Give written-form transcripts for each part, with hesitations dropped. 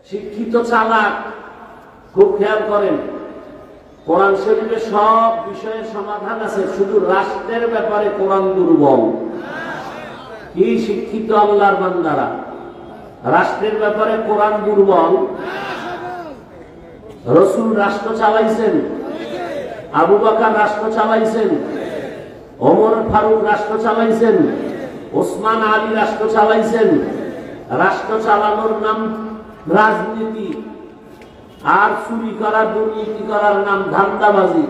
শিক্ষিত চালাক। খুব খেয়াল করেন, কোরআন শরীফে সব বিষয়ের সমাধান আছে, শুধু রাষ্ট্রের ব্যাপারে কোরআন দুর্বল। কি শিক্ষিত আল্লাহর বান্দারা, রাষ্ট্রের ব্যাপারে কোরআন দুর্বল। রাসূল রাষ্ট্র চালাইছেন, আবু বকর রাষ্ট্র চালাইছেন, ওমর ফারুক রাষ্ট্র চালাইছেন, ওসমান আলী রাষ্ট্র চালাইছেন। রাষ্ট্র চালানোর নাম রাজনীতি, আর চুরি করা দুর্নীতি করার নাম ধান্দাবাজি।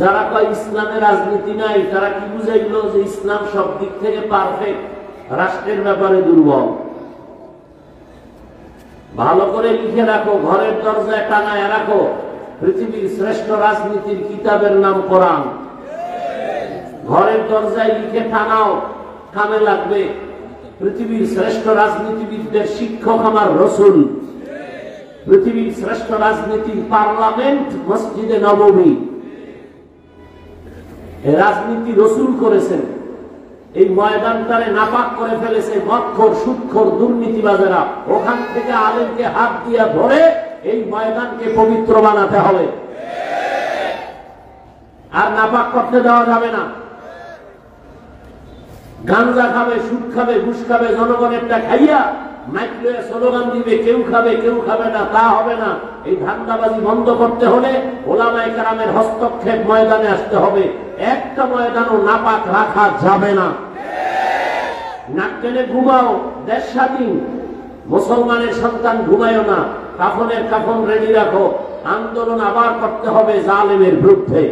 যারা কয় ইসলামে রাজনীতি নাই, তারা কি বুঝাইল যে ইসলাম সব দিক থেকে পারফেক্ট, রাষ্ট্রের ব্যাপারে দুর্বল। ভালো করে লিখে রাখো, ঘরের দরজায় টানায় রাখো, পৃথিবীর শ্রেষ্ঠ রাজনীতির কিতাবের নাম কোরআন। ঘরের দরজায় লিখে টানাও, কামে লাগবে। পৃথিবীর শ্রেষ্ঠ রাজনীতিবিদদের শিক্ষক আমার রাসূল। পৃথিবীর শ্রেষ্ঠ রাজনীতির পার্লামেন্ট মসজিদে নববী। রাজনীতি রাসূল করেছেন। এই ময়দানটারে নাপাক করে ফেলেছে মদখোর, সুদখোর, দুর্নীতিবাজেরা। ওখান থেকে আলেমকে হাত দিয়া ধরে এই ময়দানকে পবিত্র বানাতে হবে, আর নাপাক করতে দেওয়া যাবে না। গাঞ্জা খাবে, সুদ খাবে, ঘুষ খাবে, জনগণেরটা খাইয়া মাইক লয়ে স্লোগান দিবে, কেউ খাবে কেউ খাবে না, তা হবে না। এই ধান্দাবাজি বন্ধ করতে হলে ওলামায়ে কেরামের হস্তক্ষেপ ময়দানে আসতে হবে। একটা ময়দানও নাপাক রাখা যাবে না। নাক টেনে ঘুমাও, দেশ স্বাধীন। মুসলমানের সন্তান ঘুমায়ও না, কাফনের কাফন রেডি রাখো। আন্দোলন আবার করতে হবে জালেমের বিরুদ্ধে।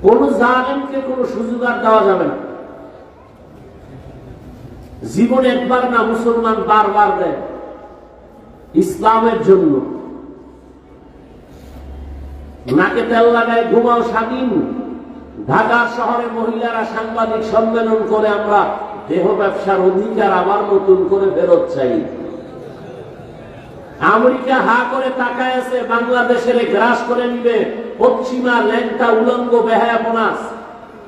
কোন জালেমকে কোন সুযোগ আর দেওয়া যাবে না। জীবন একবার না, মুসলমান বারবার দেয় ইসলামের জন্য। নাকে তেল লাগায় ঘুমাও, স্বাধীন। ঢাকা শহরে মহিলারা সাংবাদিক সম্মেলন করে আমরা দেহ ব্যবসার অধিকার আবার নতুন করে ফেরত চাই। আমেরিকা হা করে তাকায় আছে, বাংলাদেশের গ্রাস করে নিবে। পশ্চিমা ল্যাংটা উলঙ্গ বেহায়াপনা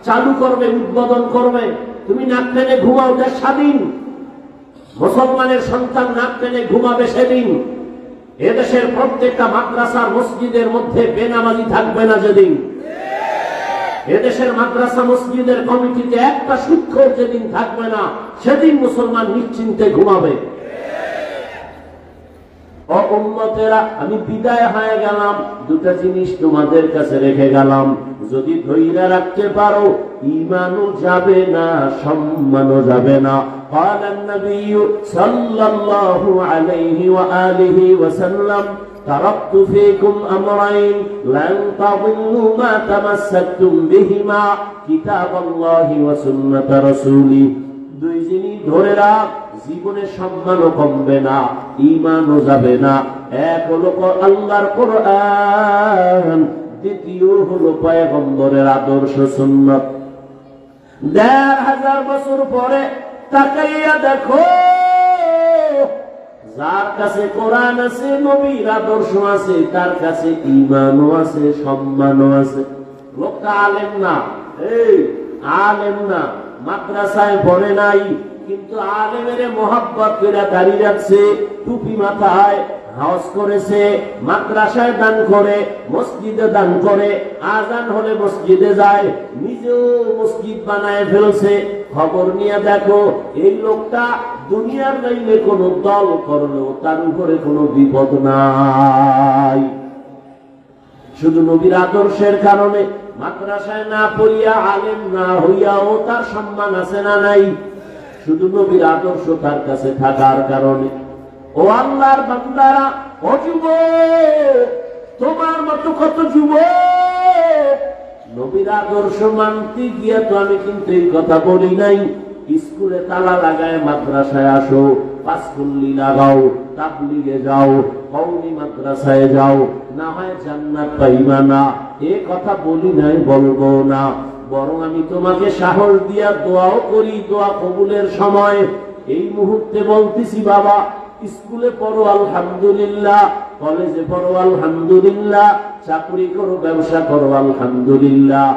চালু করবে, উদ্বোধন করবে। তুমি নাক টেনে ঘুমাও, দেশ স্বাধীন। মুসলমানের সন্তান নাক টেনে ঘুমাবে সেদিন। এদেশের প্রত্যেকটা মাদ্রাসার মসজিদের মধ্যে বেনামাজি থাকবে না যেদিন। এদেশের মাদ্রাসা মসজিদের কমিটিতে একটা সুদখোর যেদিন থাকবে না, সেদিন মুসলমান নিশ্চিন্তে ঘুমাবে। ও উম্মতেরা, আমি বিদায় হয়ে গেলাম, দুটা জিনিস তোমাদের কাছে রেখে গেলাম। যদি ধৈর্য রাখতে পারো, ঈমানও যাবে না, সম্মানও যাবে না। قال النبي صلى الله عليه وآله وسلم تركت فيكم أمرين لن تضلوا ما تمسكتم بهما كتاب الله وسنة رسوله। দুই জিনিস ধরে রাখ, জীবনে সম্মানও কমবে না, ঈমানও যাবে না। এক হলো আল্লাহর কোরআন, দ্বিতীয় হলো পয়গম্বরের আদর্শ সুন্নাত। ১৫০০ বছর পরে তাকাইয়া দেখো, যার কাছে কোরআন আছে, নবীর আদর্শ আছে, তার কাছে ঈমানও আছে, সম্মানও আছে। লোকটা আলেম না, এই আলেম না, মাদ্রাসায় পড়ে নাই, কিন্তু আলেমের মোহাব্বত করে দাঁড়িয়ে রাখছে, টুপি মাথায়, হজ করেছে, মাদ্রাসায় দান করে, মসজিদে দান করে, আজান হলে মসজিদে যায়, নিজেও মসজিদ বানায় ফেলছে। খবর নিয়ে দেখো, এই লোকটা দুনিয়ার লাইনে কোন দল করলেও তার উপরে কোনো বিপদ নাই। শুধু নবীর আদর্শের কারণে মাদ্রাসায় না পড়িয়া, আলেম না হইয়াও তার সম্মান আছে না নাই? শুধু নবীর আদর্শ তার কাছে থাকার কারণে। ও আল্লাহর বান্দারা, ও যুবক, তোমার মতো কত যুবক নবীর আদর্শ মানতে গিয়া তো আমি কিন্তু এই কথা বলি নাই, স্কুলে তালা লাগায় মাদ্রাসায় আসো, পাঁচকুল্লি লাগাও, তাবলিগে যাও, কওমি মাদ্রাসায় যাও, না হয় জান্নাত পাইবা না, এ কথা বলি নাই, বলবো না। বরং আমি তোমাকে সাহস দিয়া দোয়াও করি, দোয়া কবুলের সময় এই মুহূর্তে বলতেছি, বাবা স্কুলে পড়ো আলহামদুলিল্লাহ, কলেজে পড়ো আলহামদুলিল্লাহ, চাকরি করো, ব্যবসা করো আলহামদুলিল্লাহ,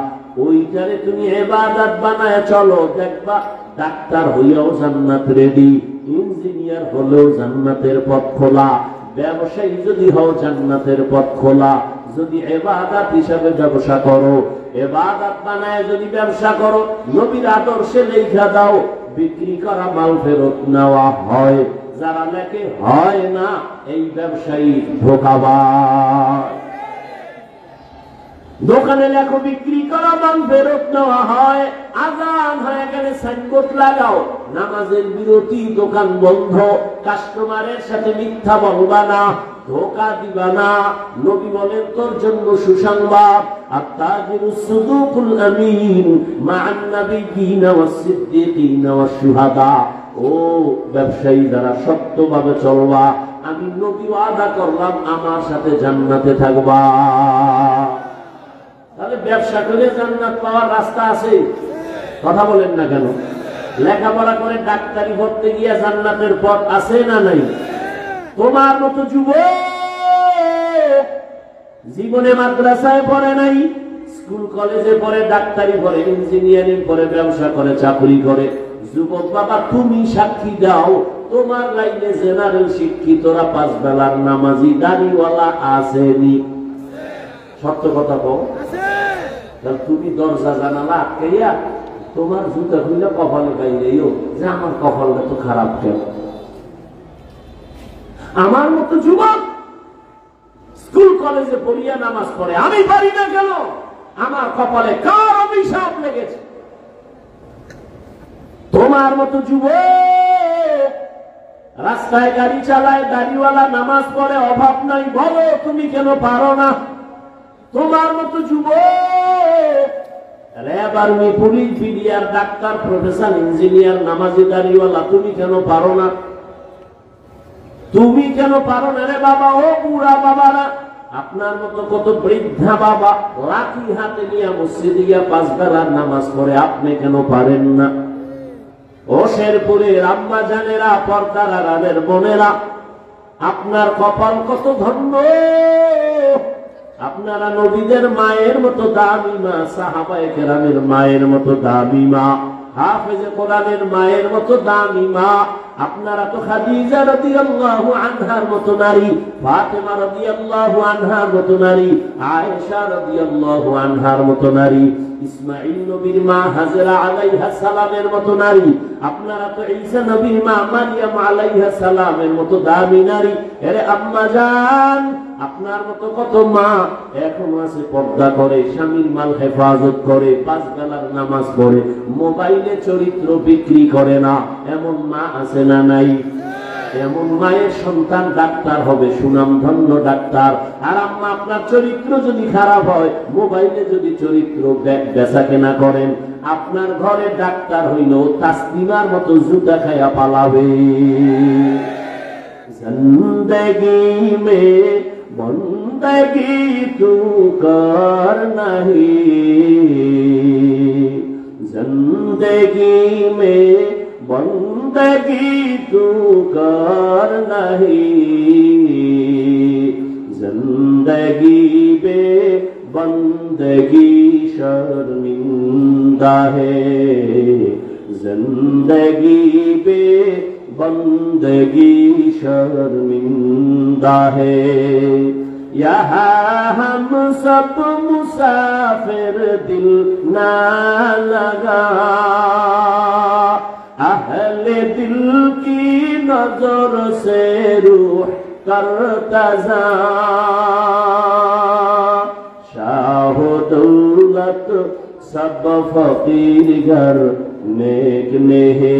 ওইটারে তুমি ইবাদত বানায় চলো, দেখবা ডাক্তার হইয়াও জান্নাত রেডি, ইঞ্জিনিয়ার হলেও জান্নাতের পথ খোলা, ব্যবসায়ী যদি হও জান্নাতের পথ খোলা। যদি ইবাদত হিসাবে ব্যবসা করো, ইবাদত বানায় যদি ব্যবসা করো, নবীর আদর্শে লেখা দাও, বিক্রি করা মাল ফেরত নেওয়া হয়। যারা লেখে হয় না, এই ব্যবসায়ী ধোঁকাবাজ। দোকানে লেখো বিক্রি করা মাল ফেরত নেওয়া হয়, আজান হয়ে গেলে সাইনবোর্ড লাগাও, নামাজের বিরতি, দোকান বন্ধ, কাস্টমারের সাথে মিথ্যা বলবা না, ধোঁকা দিবা না। নবী বলেন তোর জন্য সুসংবাদ, আত-তাজিরুস সুদুকুল আমিন মা'আন নাবিয়্যিনা ওয়াস-সিদ্দীকিনা ওয়াশ-শুহাদা। ও ব্যবসায়ী যারা সত্যভাবে চলবা, আমি নবী ওয়াদা করলাম আমার সাথে জান্নাতে থাকবা। তাহলে ব্যবসা করে জান্নাত পাওয়ার রাস্তা আছে, কথা বলেন না কেন? লেখাপড়া করে ডাক্তারি পড়তে গিয়ে জান্নাতের পথ আছে না নাই? তোমার মতো যুবক জীবনে মাদ্রাসায় পড়ে নাই, স্কুল কলেজে পড়ে, ডাক্তারি পড়ে, ইঞ্জিনিয়ারিং পড়ে, ব্যবসা করে, চাকরি করে। যুবক বাবা, তুমি সাক্ষী দাও, তোমার লাইনে জেনারেল শিক্ষিতরা 5 বেলার নামাজি দাড়িওয়ালা আসেনি? সত্য কথা কও। তুমি দরজা জানালা আটকাইয়া তোমার জুতা খুলে কপালে গাইলেও যে আমার কপালটা তো খারাপ কেন? আমার মতো যুবক স্কুল কলেজে পড়িয়া নামাজ পড়ে, আমি পারি না কেন? আমার কপালে কার অভিশাপ লেগেছে? তোমার মতো যুবক রাস্তায় গাড়ি চালায়, দাড়িওয়ালা, নামাজ পড়ে, অভাব নাই, বলো তুমি কেন পারো না? তোমার মতো যুবক RAB, army, police, BDR, doctor, professor, engineer, নামাজি, দাড়িওয়ালা, তুমি কেন পারো না? তুমি কেন পারো না রে বাবা? ও বুড়া বাবারা, আপনার মতো কত বৃদ্ধা বাবা লাঠি হাতে নিয়ে মসজিদে গিয়া 5 বেলার নামাজ পড়ে, আপনি কেন পারেন না? ও শেরপুরের আম্মা জানেরা, পর্দার আড়ালের বোনেরা, আপনার কপাল কত ধন্য। আপনারা নবীদের মায়ের মতো দামি মা, সাহাবায়ে কেরামের মায়ের মতো দামি মা, হাফেজে কোরআনের মায়ের মতো দামি মা। আপনারা তো খাদিজা রাদিয়াল্লাহু আনহার মতো নারী, ফাতেমা রাদিয়াল্লাহু আনহার মতো নারী, আয়েশা রাদিয়াল্লাহু আনহার মতো নারী, ইসমাঈল নবীর মা হাজরা আলাইহা সালামের মতো নারী। আপনারা তো ঈসা নবীর মা মারইয়াম আলাইহা সালামের মতো দামি নারী। আরে আম্মা জান, আপনার মতো কত মা এখনো আছে, পর্দা করে, স্বামীর মাল হেফাজত করে, 5 বেলার নামাজ পড়ে, মোবাইলে চরিত্র বিক্রি করে না। এমন মা আছে না নাই? এমন মায়ের সন্তান ডাক্তার হবে, সুনামধন্য ডাক্তার। আর আম্মা, আপনার চরিত্র যদি খারাপ হয়, মোবাইলে যদি চরিত্র বেচা কেনা করেন, আপনার ঘরে ডাক্তার হইল তাসলিমার মতো জুতা খায়া পালাবে। জিন্দেগি মে বন্দগি তু কর নাহি, জিন্দেগি মে বন্দগি তু কর নাহি, জিন্দেগি বে বন্দগি শর্মিন্দা হে, জিন্দেগি বে बंदगी शर्मिंदा है। यहाँ हम सब मुसाफिर, दिल ना लगा, अहले दिल की नजर से रूह करता जा, शाह दौलत सब फकीर घर नेक नेहे,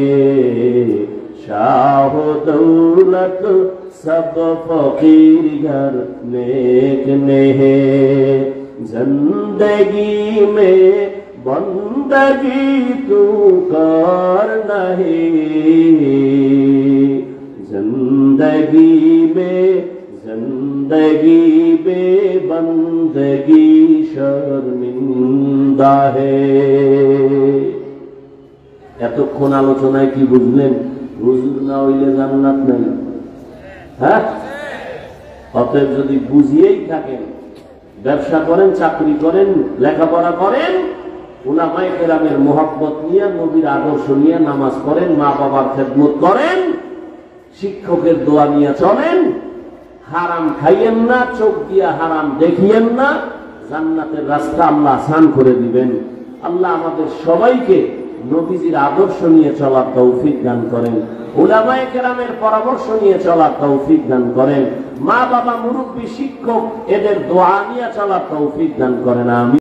शाह दौलत सब फकीर घर नेक नेहे, जिंदगी में बंदगी तू कर नहीं, जिंदगी में बंदगी शर्मिंदा है। এতক্ষণ আলোচনায় কি বুঝলেন? হুজুর না হইলে জান্নাত নাই। হ্যাঁ, অতএব যদি বুঝিয়েই থাকেন, ব্যবসা করেন, চাকরি করেন, লেখাপড়া করেন, উলামায়ে কেরামের মুহাব্বত নিয়ে, নবীর আদর্শ নিয়ে নামাজ পড়েন, মা বাবার খেদমত করেন, শিক্ষকের দোয়া নিয়ে চলেন, হারাম খাইয়েন না, চোখ দিয়ে হারাম দেখিয়েন না, জান্নাতের রাস্তা আল্লাহ আসান করে দিবেন। আল্লাহ আমাদের সবাইকে নবীজির আদর্শ নিয়ে চলার তৌফিক দান করেন, উলামায়ে কেরামের পরামর্শ নিয়ে চলার তৌফিক দান করেন, মা বাবা মুরব্বী শিক্ষক এদের দোয়া নিয়ে চলার তৌফিক দান করেন। আমি